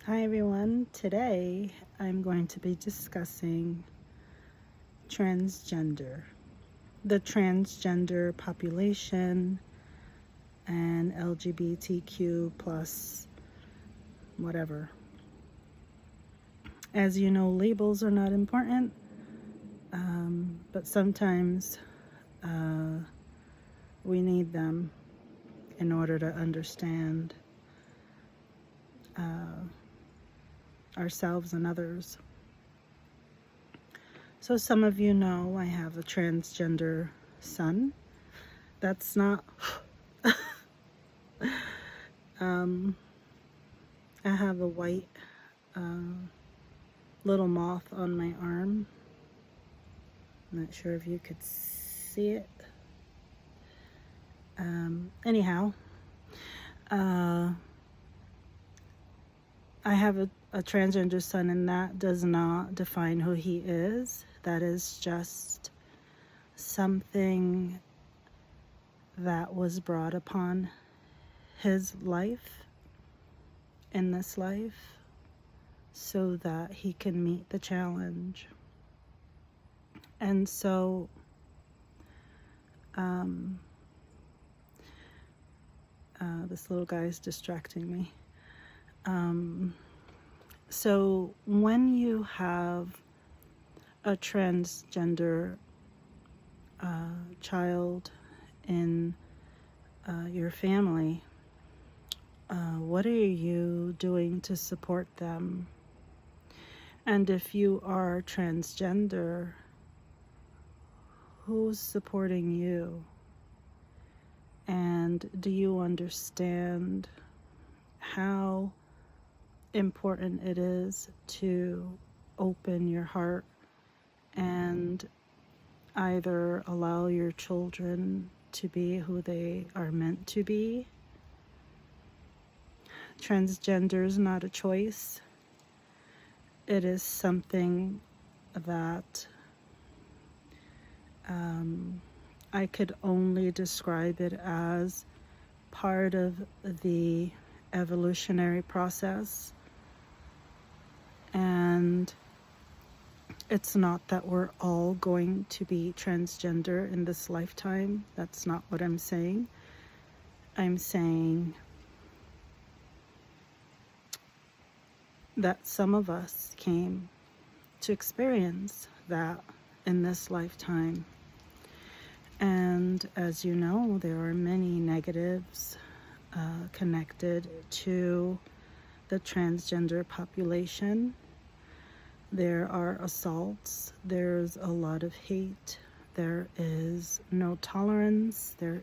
Hi everyone, today I'm going to be discussing transgender, the transgender population and LGBTQ plus whatever. As you know, labels are not important, but sometimes we need them in order to understand ourselves and others. So some of you know I have a transgender son. That's not I have a white little moth on my arm. I'm not sure if you could see it. Anyhow, I have a transgender son, and that does not define who he is. That is just something that was brought upon his life in this life so that he can meet the challenge. And so this little guy is distracting me. So when you have a transgender child in your family, what are you doing to support them? And if you are transgender, who's supporting you? And do you understand how important it is to open your heart and either allow your children to be who they are meant to be? Transgender is not a choice. It is something that I could only describe it as part of the evolutionary process. And it's not that we're all going to be transgender in this lifetime. That's not what I'm saying. I'm saying that some of us came to experience that in this lifetime. And as you know, there are many negatives connected to the transgender population. There are assaults, there's a lot of hate, there is no tolerance, there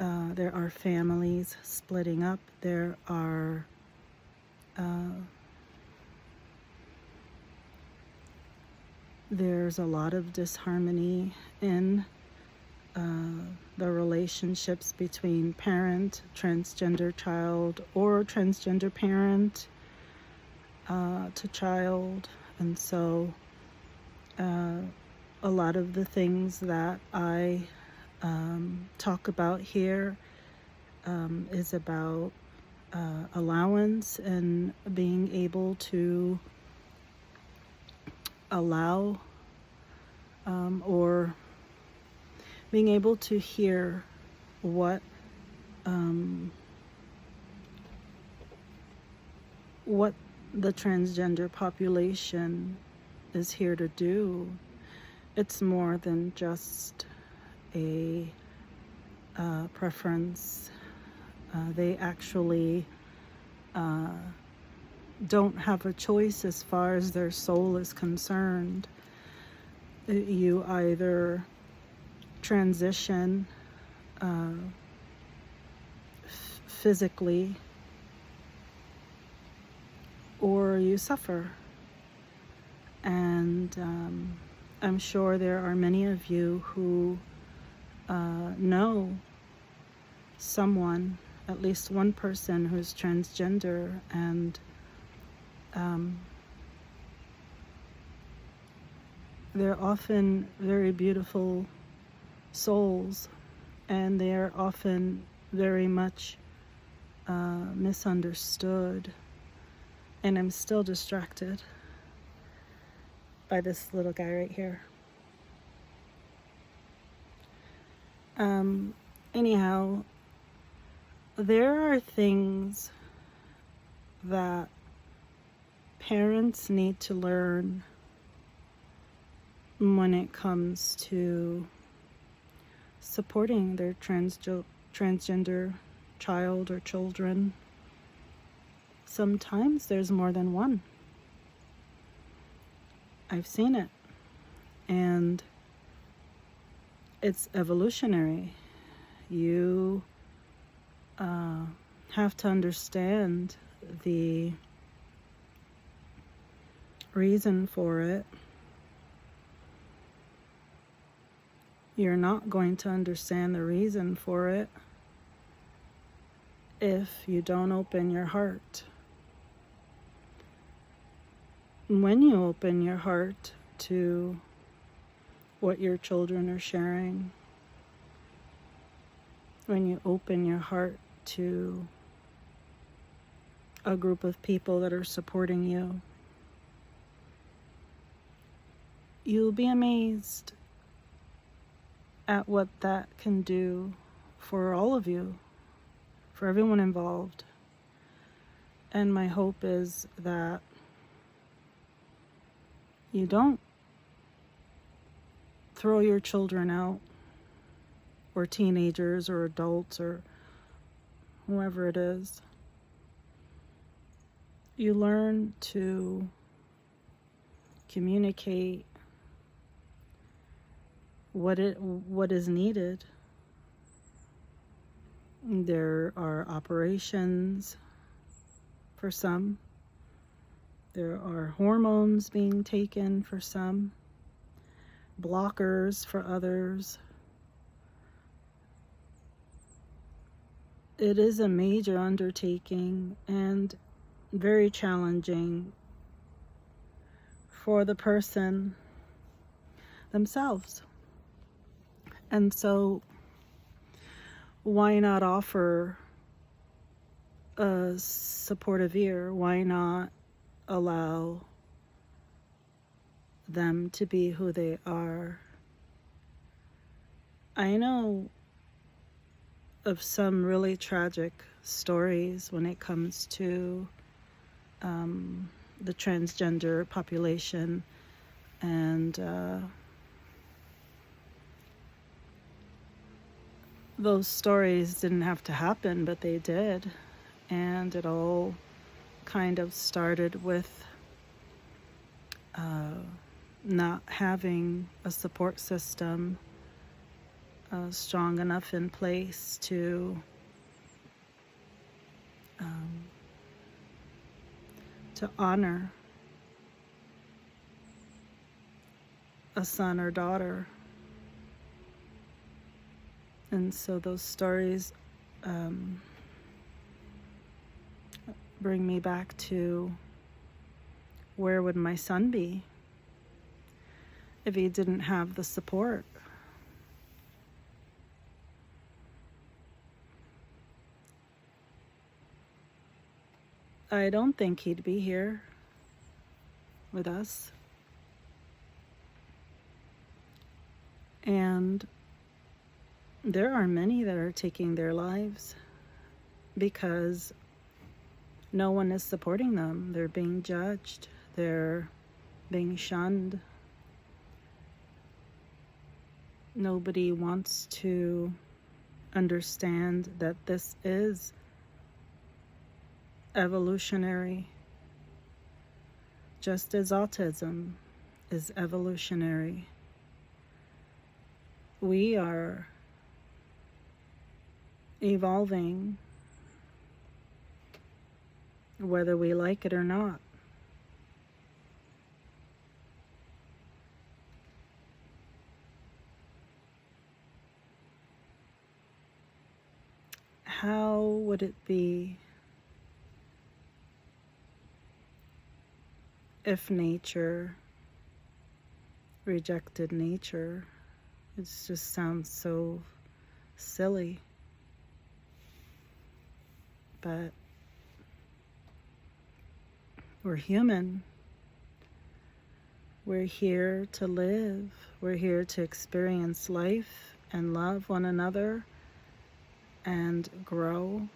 are families splitting up, there's a lot of disharmony in the relationships between parent, transgender child, or transgender parent to child. And so a lot of the things that I talk about here is about allowance and being able to allow or being able to hear what the transgender population is here to do. It's more than just a preference. They actually don't have a choice as far as their soul is concerned. You either transition physically or you suffer. And I'm sure there are many of you who know someone, at least one person who's transgender, and they're often very beautiful souls, and they are often very much misunderstood, and I'm still distracted by this little guy right here. Anyhow, there are things that parents need to learn when it comes to supporting their transgender child or children. Sometimes there's more than one. I've seen it. And it's evolutionary. You have to understand the reason for it. You're not going to understand the reason for it if you don't open your heart. When you open your heart to what your children are sharing, when you open your heart to a group of people that are supporting you, you'll be amazed at what that can do for all of you, for everyone involved. And my hope is that you don't throw your children out, or teenagers, or adults, or whoever it is. You learn to communicate what is needed. There are operations for some. There are hormones being taken for some, blockers for others. It is a major undertaking and very challenging for the person themselves. And so, why not offer a supportive ear? Why not allow them to be who they are? I know of some really tragic stories when it comes to the transgender population, and those stories didn't have to happen, but they did. And it all kind of started with not having a support system strong enough in place to honor a son or daughter. And so those stories bring me back to, where would my son be if he didn't have the support? I don't think he'd be here with us. And there are many that are taking their lives because no one is supporting them. They're being judged. They're being shunned. Nobody wants to understand that this is evolutionary, just as autism is evolutionary. We are evolving, whether we like it or not. How would it be if nature rejected nature? It just sounds so silly. but we're human. We're here to live. We're here to experience life and love one another and grow.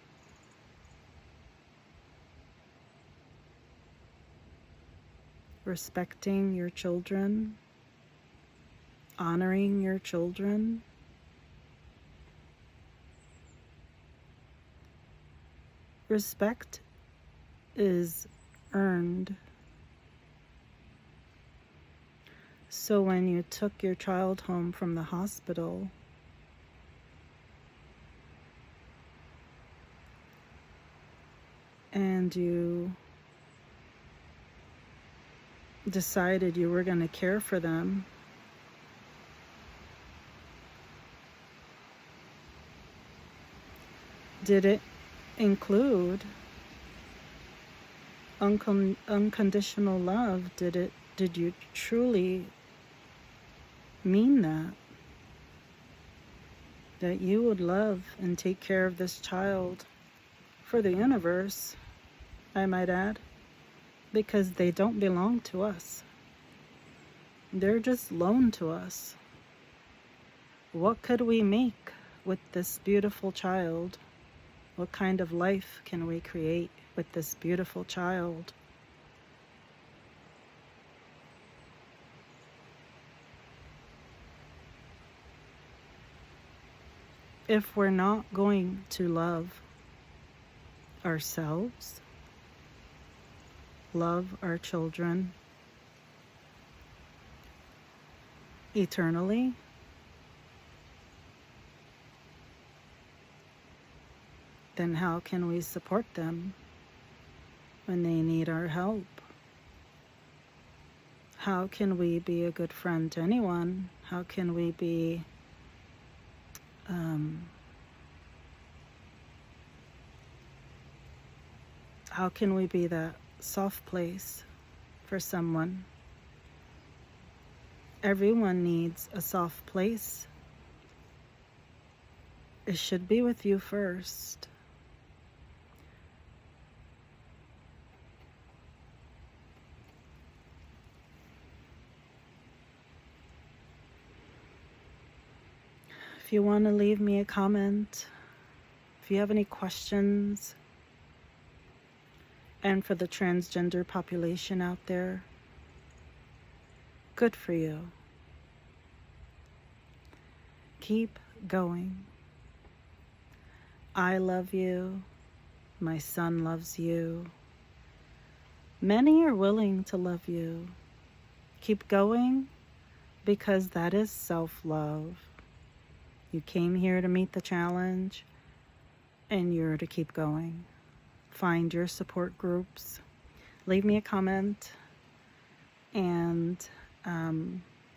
Respecting your children, honoring your children. Respect is earned. So when you took your child home from the hospital, and you decided you were going to care for them, did it include unconditional love? Did you truly mean that you would love and take care of this child for the universe, I might add, because they don't belong to us. They're just loaned to us. What could we make with this beautiful child? What kind of life can we create with this beautiful child? If we're not going to love ourselves, love our children eternally, then how can we support them when they need our help? How can we be a good friend to anyone? How can we be that soft place for someone? Everyone needs a soft place. It should be with you first. If you want to leave me a comment, if you have any questions, and for the transgender population out there, good for you. Keep going. I love you. My son loves you. Many are willing to love you. Keep going, because that is self-love. You came here to meet the challenge, and you're to keep going. Find your support groups. Leave me a comment. And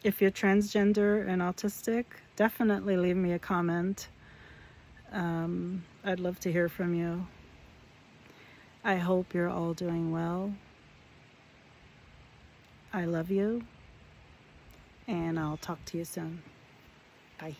if you're transgender and autistic, definitely leave me a comment. I'd love to hear from you. I hope you're all doing well. I love you, and I'll talk to you soon. Bye.